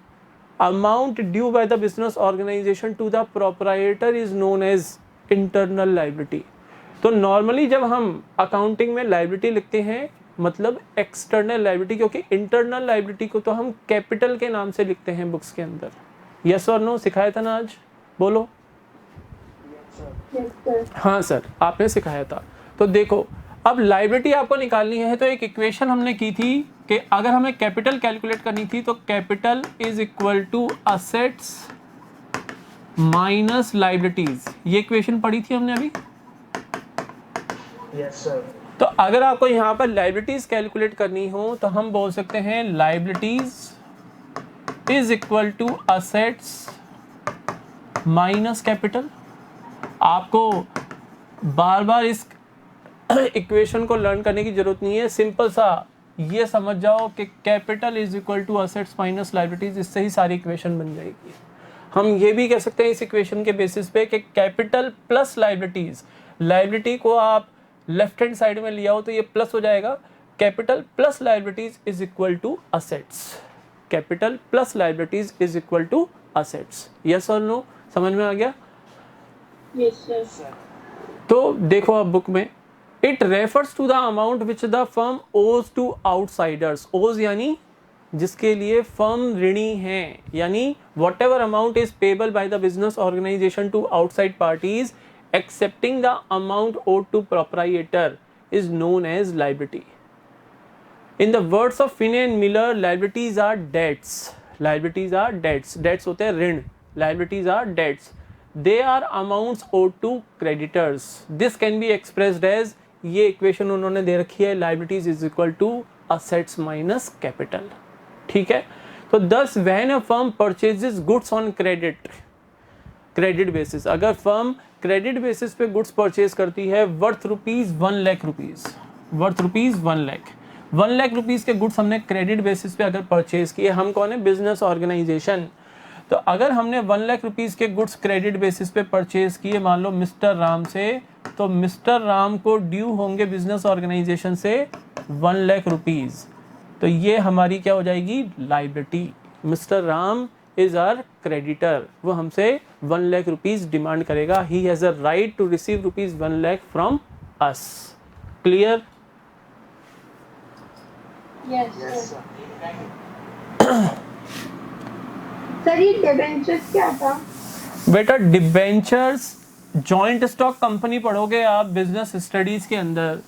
S1: amount due by the business organization to the proprietor is known as internal liability। तो नॉर्मली जब हम अकाउंटिंग में लाइबिलिटी लिखते हैं मतलब एक्सटर्नल लाइबिलिटी, क्योंकि इंटरनल लाइबिलिटी को तो हम कैपिटल के नाम से लिखते हैं बुक्स के अंदर। यस और नो सिखाया था ना आज? बोलो। हाँ सर, आपने सिखाया था। तो देखो, अब लाइबिलिटी आपको निकालनी है तो एक इक्वेशन हमने की थी कि अगर हमें कैपिटल कैलकुलेट करनी थी तो capital is equal to assets minus liabilities. ये इक्वेशन पढ़ी थी हमने अभी।
S3: Yes, sir.
S1: तो अगर आपको यहाँ पर लाइबिलिटीज कैलकुलेट करनी हो तो हम बोल सकते हैं liabilities is equal to assets minus capital. आपको बार बार इस इक्वेशन को लर्न करने की जरूरत नहीं है, सिंपल सा ये समझ जाओ कि capital is equal to assets minus liabilities, इससे ही सारी इक्वेशन बन जाएगी। हम ये भी कह सकते हैं इस इक्वेशन के बेसिस पे कि कैपिटल प्लस लाइबिलिटीज, लाइबिलिटी को आप लेफ्ट हैंड साइड में लिया हो तो ये प्लस हो जाएगा, capital plus liabilities is equal to assets, capital plus liabilities is equal to assets. Yes और नो, समझ में आ गया?
S2: Yes sir.
S1: तो देखो अब बुक में, it refers to the amount which the firm owes to outsiders. Owes यानी जिसके लिए फर्म ऋणी है, यानी whatever amount is payable by the business organisation to outside parties excepting the amount owed to proprietor is known as liability. In the words of Finney and Miller, liabilities are debts. Liabilities are debts, debts होते हैं ऋण, liabilities are debts. They are amounts owed to creditors. This can be expressed as ये equation उन्होंने दे रखी है, liabilities is equal to assets minus capital. ठीक है, तो thus when a firm purchases goods on credit basis, अगर firm credit basis पे गुड्स परचेज करती है worth rupees 1 lakh rupees, worth rupees 1 lakh rupees के गुड्स हमने क्रेडिट बेसिस पे अगर परचेज किए, हम कौन है, बिजनेस ऑर्गेनाइजेशन। तो अगर हमने 1 लाख रुपीज के गुड्स क्रेडिट बेसिस पे परचेज किए मान लो मिस्टर राम से, तो मिस्टर राम को ड्यू होंगे बिजनेस ऑर्गेनाइजेशन से 1 लाख रुपीज। तो ये हमारी क्या हो जाएगी, liability. Mister Ram is our creditor, वो हमसे 1 लाख रुपीज डिमांड करेगा। He has a right to receive rupees 1 lakh from us. Clear?
S2: Yes
S3: Yes,
S2: sir.
S3: sir.
S2: Sir ये डिबेंचर्स क्या था?
S1: बेटा डिबेंचर्स जॉइंट स्टॉक कंपनी पढ़ोगे आप बिजनेस स्टडीज के अंदर,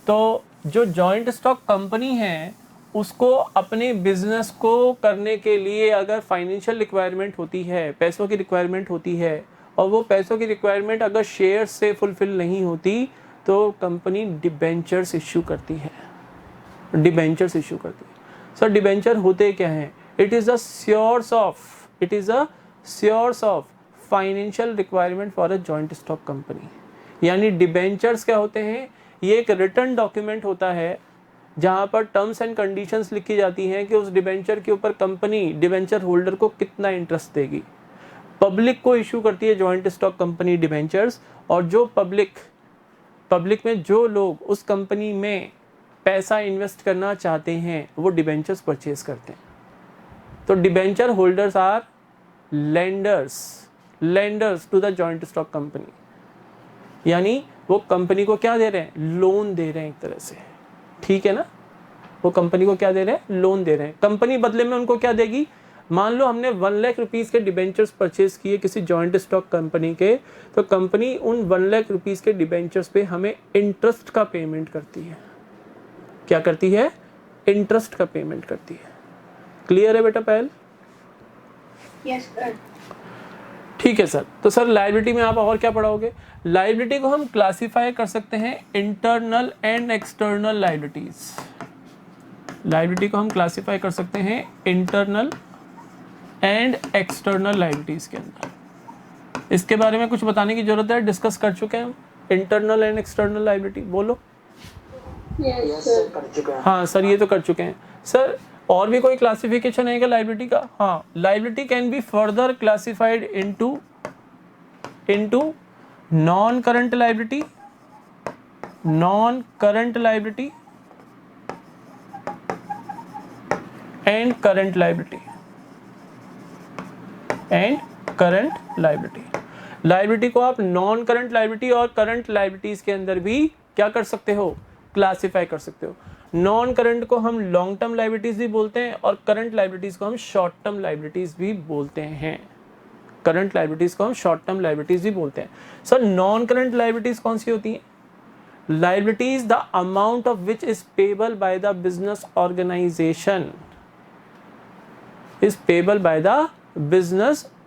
S1: तो जो जॉइंट स्टॉक कंपनी है उसको अपने बिजनेस को करने के लिए अगर फाइनेंशियल रिक्वायरमेंट होती है, पैसों की रिक्वायरमेंट होती है, और वो पैसों की रिक्वायरमेंट अगर शेयर से फुलफिल नहीं होती तो कंपनी डिबेंचर्स इश्यू करती है, डिबेंचर्स इश्यू करती है। सर डिबेंचर होते क्या हैं? It is a source of financial requirement for a joint stock company. यानी डिबेंचर्स क्या होते हैं? ये एक रिटर्न डॉक्यूमेंट होता है जहाँ पर टर्म्स एंड कंडीशंस लिखी जाती हैं कि उस डिबेंचर के ऊपर कंपनी डिबेंचर होल्डर को कितना इंटरेस्ट देगी। पब्लिक को इशू करती है जॉइंट स्टॉक कंपनी डिबेंचर्स, और जो पब्लिक में जो लोग उस कंपनी में पैसा इन्वेस्ट करना चाहते हैं वो डिबेंचर्स परचेज करते हैं। तो debenture holders are lenders to the joint stock company, यानी वो कंपनी को क्या दे रहे हैं? लोन दे रहे हैं एक तरह से। ठीक है ना, वो कंपनी को क्या दे रहे हैं? लोन दे रहे हैं। कंपनी बदले में उनको क्या देगी? मान लो हमने 1 लाख रुपीस के डिबेंचर्स परचेज किए किसी जॉइंट स्टॉक कंपनी के, तो कंपनी उन 1 लाख रुपीस के डिबेंचर्स पे हमें इंटरेस्ट का पेमेंट करती है। क्या करती है? इंटरेस्ट का पेमेंट करती है। क्लियर है बेटा पहल?
S2: Yes sir.
S1: ठीक है सर। तो सर लायबिलिटी में आप और क्या पढ़ाओगे? लायबिलिटी को हम क्लासिफाई कर सकते हैं internal and external liabilities. Liability को हम क्लासिफाई कर सकते हैं इंटरनल एंड एक्सटर्नल लायबिलिटीज के अंदर। इसके बारे में कुछ बताने की जरूरत है? डिस्कस कर चुके हैं हम इंटरनल एंड एक्सटर्नल लायबिलिटी। बोलो।
S3: Yes, sir. कर चुके हैं.
S1: हाँ सर ये तो कर चुके हैं। सर और भी कोई क्लासिफिकेशन है क्या लायबिलिटी का? हाँ, liability can be further classified into non current liability and current liability. Liability को आप नॉन करंट लायबिलिटी और करंट लायबिलिटीज के अंदर भी क्या कर सकते हो? क्लासिफाई कर सकते हो। नॉन करंट को हम लॉन्ग टर्म लायबिलिटीज भी बोलते हैं और करंट लायबिलिटीज को हम शॉर्ट टर्म लायबिलिटीज भी बोलते हैं। करंट लायबिलिटीज को हम शॉर्ट टर्म लायबिलिटीज भी बोलते हैं। सर नॉन करंट लायबिलिटीज कौन सी होती हैं? Liabilities the amount of which is payable by the business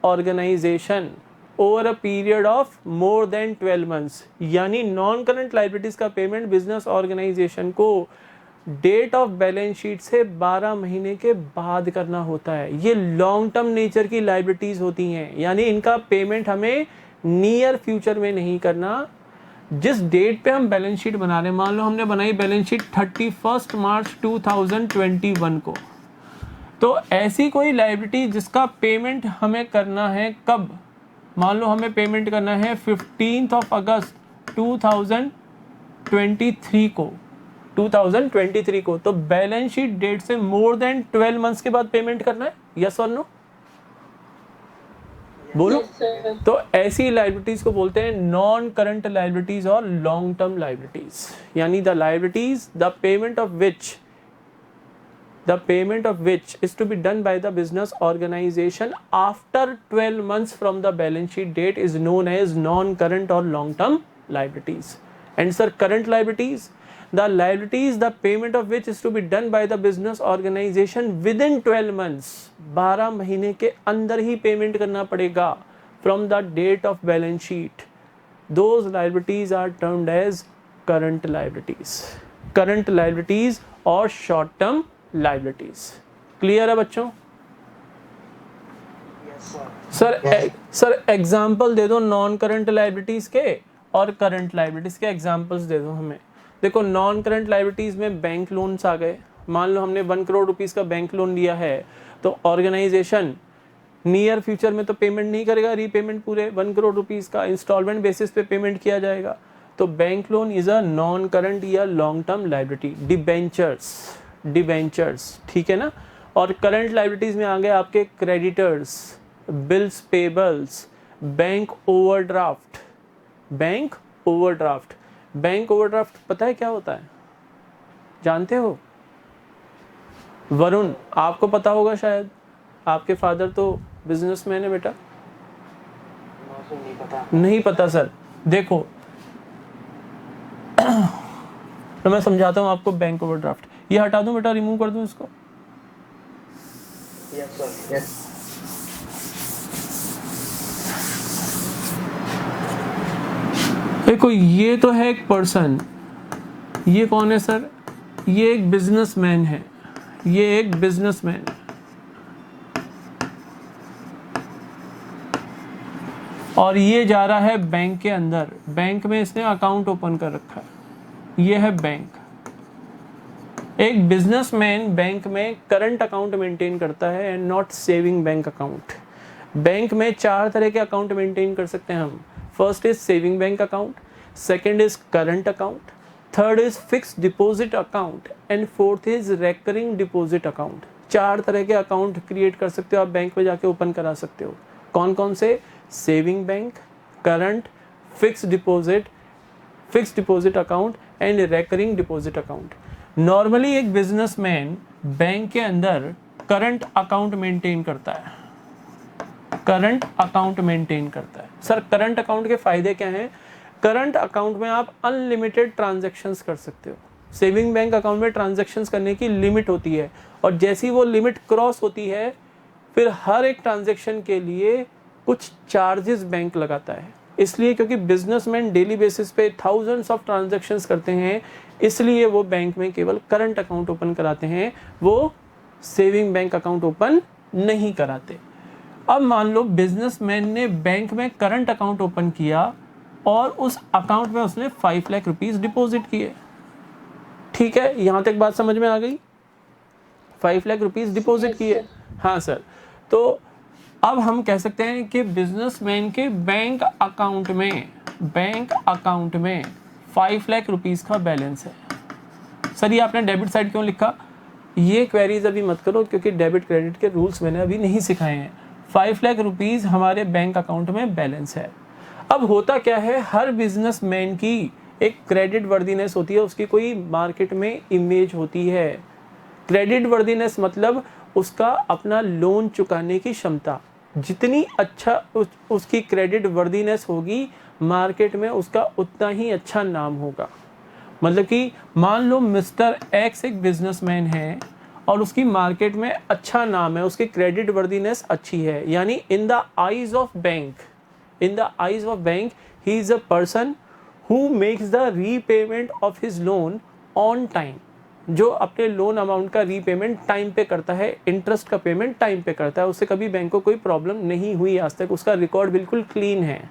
S1: organisation over a period of more than 12 months. यानी नॉन करंट लायबिलिटीज का पेमेंट बिजनेस ऑर्गेनाइजेशन को डेट ऑफ बैलेंस शीट से 12 महीने के बाद करना होता है। ये लॉन्ग टर्म नेचर की लायबिलिटीज होती हैं, यानी इनका पेमेंट हमें नियर फ्यूचर में नहीं करना। जिस डेट पे हम बैलेंस शीट बना रहे हैं, मान लो हमने बनाई बैलेंस शीट 31 मार्च 2021 को, तो ऐसी कोई लायबिलिटी जिसका पेमेंट हमें करना है कब? मान लो हमें पेमेंट करना है 15 अगस्त 2023 को, तो बैलेंस शीट डेट से मोर देन 12 मंथ्स के बाद पेमेंट करना है। यस और नो? बोलो।
S2: Yes, sir.
S1: तो ऐसी लायबिलिटीज को बोलते हैं नॉन करंट लायबिलिटीज और लॉन्ग टर्म लायबिलिटीज। यानी the liabilities the payment of which is to be done by the business organization after 12 months from the balance sheet date is known as non-current or long-term liabilities. And sir, current liabilities, the liabilities the payment of which is to be done by the business organization within 12 months, 12 महीने के अंदर ही payment करना पड़ेगा from the date of balance sheet. Those liabilities are termed as current liabilities और short term liabilities. Clear है बच्चों? Sir example दे दो non current liabilities के और करंट लाइबिलिटीज के एग्जाम्पल्स दे दो हमें। देखो नॉन करंट लाइबिलिटीज में बैंक लोन्स आ गए। मान लो हमने 1 करोड़ रुपीस का बैंक लोन लिया है, तो ऑर्गेनाइजेशन नियर फ्यूचर में तो पेमेंट नहीं करेगा, रीपेमेंट पूरे 1 करोड़ रुपीस का इंस्टॉलमेंट बेसिस पे पेमेंट किया जाएगा। तो bank loan is a non current या लॉन्ग टर्म लाइबिलिटी। डिबेंचर्स, ठीक है ना। और करंट लाइबिलिटीज में आ गए आपके creditors, bills payables, bank overdraft. Bank overdraft पता है क्या होता है? जानते हो? वरुण आपको पता होगा शायद, आपके फादर तो बिजनेसमैन है बेटा। नहीं पता सर। देखो तो मैं समझाता हूँ आपको बैंक ओवरड्राफ्ट। ये हटा दूं बेटा, रिमूव कर दूं इसको?
S3: Yes sir, yes.
S1: देखो ये तो है एक पर्सन, ये कौन है सर? ये एक बिजनेसमैन है, ये एक बिजनेसमैन है। और ये जा रहा है बैंक के अंदर, बैंक में इसने अकाउंट ओपन कर रखा है, ये है बैंक। एक बिजनेसमैन बैंक में करंट अकाउंट मेंटेन करता है and not saving bank account. Bank में 4 तरह के अकाउंट मेंटेन कर सकते हैं हम। First is saving bank account, second is current account, third is fixed deposit account and fourth is recurring deposit account. 4 तरह के अकाउंट क्रिएट कर सकते हो आप, बैंक में जाके ओपन करा सकते हो। कौन कौन से? Saving bank, current, fixed deposit account and recurring deposit account. Normally एक बिजनेसमैन बैंक के अंदर करंट अकाउंट मेंटेन करता है, सर करंट अकाउंट के फायदे क्या हैं? करंट अकाउंट में आप अनलिमिटेड ट्रांजैक्शंस कर सकते हो। सेविंग बैंक अकाउंट में ट्रांजैक्शंस करने की लिमिट होती है, और जैसी वो लिमिट क्रॉस होती है फिर हर एक ट्रांजैक्शन के लिए कुछ चार्जेस बैंक लगाता है। इसलिए क्योंकि बिजनेसमैन डेली बेसिस पे थाउजेंड्स ऑफ ट्रांजैक्शंस करते हैं, इसलिए वो बैंक में केवल करंट अकाउंट ओपन कराते हैं, वो सेविंग बैंक अकाउंट ओपन नहीं कराते। अब मान लो बिजनेसमैन ने बैंक में करंट अकाउंट ओपन किया और उस अकाउंट में उसने 5 लाख रुपीस डिपॉजिट किए। ठीक है, यहाँ तक बात समझ में आ गई? 5 लाख रुपीस डिपॉजिट किए। हाँ सर। तो अब हम कह सकते हैं कि बिजनेसमैन के बैंक अकाउंट में 5 लाख रुपीस का बैलेंस है। सर ये आपने डेबिट साइड क्यों लिखा? ये क्वेरीज अभी मत करो, क्योंकि डेबिट क्रेडिट के रूल्स मैंने अभी नहीं सिखाए हैं। 5 लाख रुपीस हमारे बैंक अकाउंट में बैलेंस है। अब होता क्या है, हर बिजनेसमैन की एक क्रेडिट वर्दीनेस होती है, उसकी कोई मार्केट में इमेज होती है। क्रेडिट वर्दीनेस मतलब उसका अपना लोन चुकाने की क्षमता। जितनी अच्छा उसकी क्रेडिट वर्दीनेस होगी, मार्केट में उसका उतना ही अच्छा नाम होगा। मतलब कि मान लो मिस्टर एक्स एक बिजनेसमैन है और उसकी मार्केट में अच्छा नाम है, उसकी क्रेडिट वर्दीनेस अच्छी है, यानी in the eyes of bank he is a person who makes the repayment of his loan on time. जो अपने लोन अमाउंट का रीपेमेंट टाइम पे करता है, इंटरेस्ट का पेमेंट टाइम पे करता है, उससे कभी बैंक को कोई प्रॉब्लम नहीं हुई आज तक, उसका रिकॉर्ड बिल्कुल क्लीन है।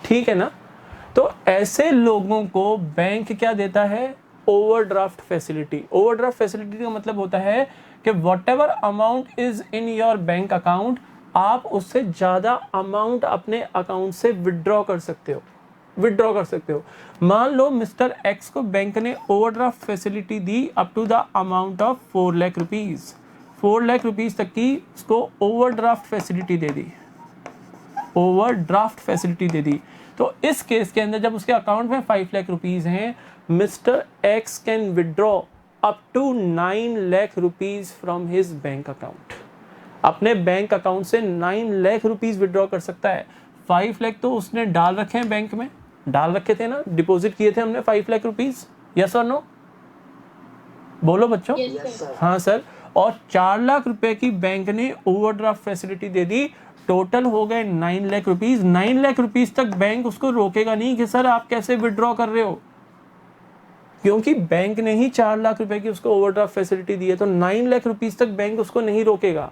S1: ठीक है ना? तो ऐसे लोगों को बैंक क्या देता है? Overdraft facility. ओवरड्राफ्ट फैसिलिटी का मतलब होता है कि whatever amount is in your bank account, आप उससे ज़्यादा अमाउंट अपने अकाउंट से विड्रॉ कर सकते हो। मान लो मिस्टर एक्स को बैंक ने ओवरड्राफ्ट फैसिलिटी दी up to the amount of 4 lakh rupees. 4 lakh rupees तक की उसको ओवरड्राफ्ट फैसिलिटी दे दी। तो इस केस के अंदर जब उसके अकाउंट में 5 लाख रुपीस हैं, mister X can withdraw up to 9 lakh rupees from his bank account. अपने बैंक अकाउंट से 9 लाख रुपीस विड्रॉ कर सकता है। 5 लाख तो उसने डाल रखे हैं, बैंक में डाल रखे थे ना, डिपॉजिट किए थे हमने 5 लाख रुपीस। यस और नो? बोलो बच्चों। हाँ सर। और 4 लाख रुपए की बैंक ने ओवरड्राफ्ट फैसिलिटी दे दी, टोटल हो गए 9 लाख रुपीस। 9 लाख रुपीस तक बैंक उसको रोकेगा नहीं कि सर आप कैसे विड्रॉ कर रहे हो। क्योंकि बैंक ने ही 4 लाख रुपए की उसको ओवरड्राफ्ट फैसिलिटी दी है, तो 9 लाख रुपीस तक बैंक उसको नहीं रोकेगा।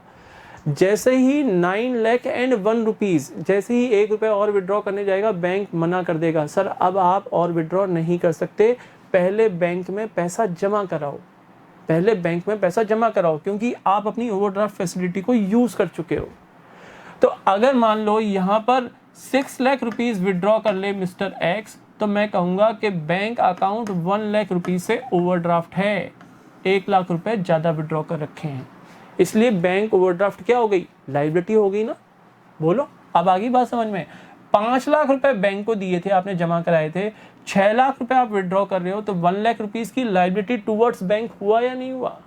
S1: जैसे ही 9 लाख एंड 1 रुपीज़, जैसे ही 1 रुपये और विड्रॉ करने जाएगा बैंक मना कर देगा, सर अब आप और विड्रॉ नहीं कर सकते, पहले बैंक में पैसा जमा कराओ, पहले बैंक में पैसा जमा कराओ, क्योंकि आप अपनी ओवरड्राफ्ट फैसिलिटी को यूज़ कर चुके हो। तो अगर मान लो यहाँ पर 6 लाख रुपीज़ विड्रॉ कर ले मिस्टर एक्स, तो मैं कहूँगा कि बैंक अकाउंट 1 लाख रुपीज़ से ओवरड्राफ्ट है, 1 लाख रुपए ज़्यादा विड्रॉ कर रखे हैं, इसलिए बैंक ओवरड्राफ्ट क्या हो गई, लायबिलिटी हो गई ना। बोलो अब आगे बात समझ में। 5 लाख रुपए बैंक को दिए थे, आपने जमा कराए थे, 6 लाख रुपए आप विड्रॉ कर रहे हो, तो 1 लाख रुपीज़ की लायबिलिटी टूवर्ड्स बैंक हुआ या नहीं हुआ,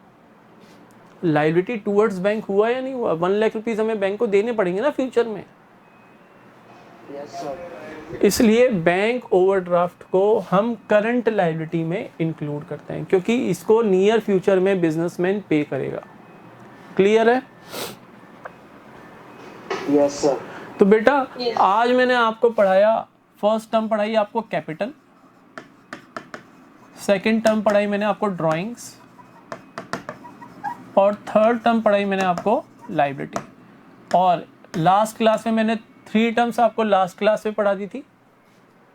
S1: लायबिलिटी टूवर्ड्स बैंक हुआ या नहीं हुआ। 1 लाख रुपीज़ हमें बैंक को देने पड़ेंगे ना फ्यूचर में।
S3: Yes sir.
S1: इसलिए बैंक ओवरड्राफ्ट को हम करंट लायबिलिटी में इंक्लूड करते हैं, क्योंकि इसको नियर फ्यूचर में बिजनेसमैन पे करेगा। क्लियर है?
S3: Yes sir.
S1: तो बेटा
S2: Yes.
S1: आज मैंने आपको पढ़ाया, फर्स्ट टर्म पढ़ाई आपको कैपिटल, सेकंड टर्म पढ़ाई मैंने आपको ड्राइंग्स, और थर्ड टर्म पढ़ाई मैंने आपको लायबिलिटी, और लास्ट क्लास में मैंने 3 टर्म्स आपको लास्ट क्लास में पढ़ा दी थी,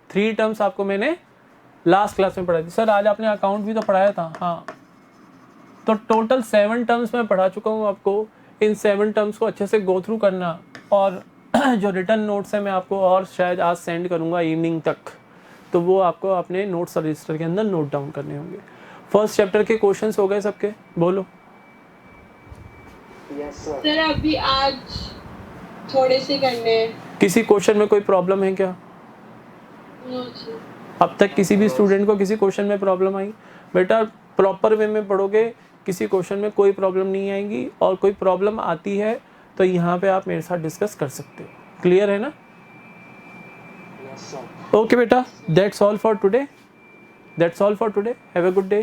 S1: 3 टर्म्स आपको मैंने लास्ट क्लास में पढ़ा दी। सर आज आपने अकाउंट भी तो पढ़ाया था, हाँ, तो टोटल 7 टर्म्स मैं पढ़ा चुका हूँ आपको। इन 7 टर्म्स को अच्छे से गो थ्रू करना, और जो रिटर्न नोट्स है मैं आपको और शायद आज सेंड करूँगा इवनिंग तक, तो वो आपको अपने नोट्स रजिस्टर के अंदर नोट डाउन करने होंगे। फर्स्ट चैप्टर के क्वेश्चंस हो गए सबके, बोलो।
S3: Yes sir.
S2: सर अभी आज थोड़े से करने हैं।
S1: किसी क्वेश्चन में कोई प्रॉब्लम है क्या?
S2: No sir.
S1: अब तक किसी भी स्टूडेंट को किसी क्वेश्चन में प्रॉब्लम आई? बेटा प्रॉपर वे में पढ़ोगे, किसी क्वेश्चन में कोई प्रॉब्लम नहीं आएगी, और कोई प्रॉब्लम आती है तो यहाँ पे आप मेरे साथ डिस्कस कर सकते हो। क्लियर है ना?
S3: Yes sir.
S1: ओके बेटा, that's all for today, that's all for today, have a good day.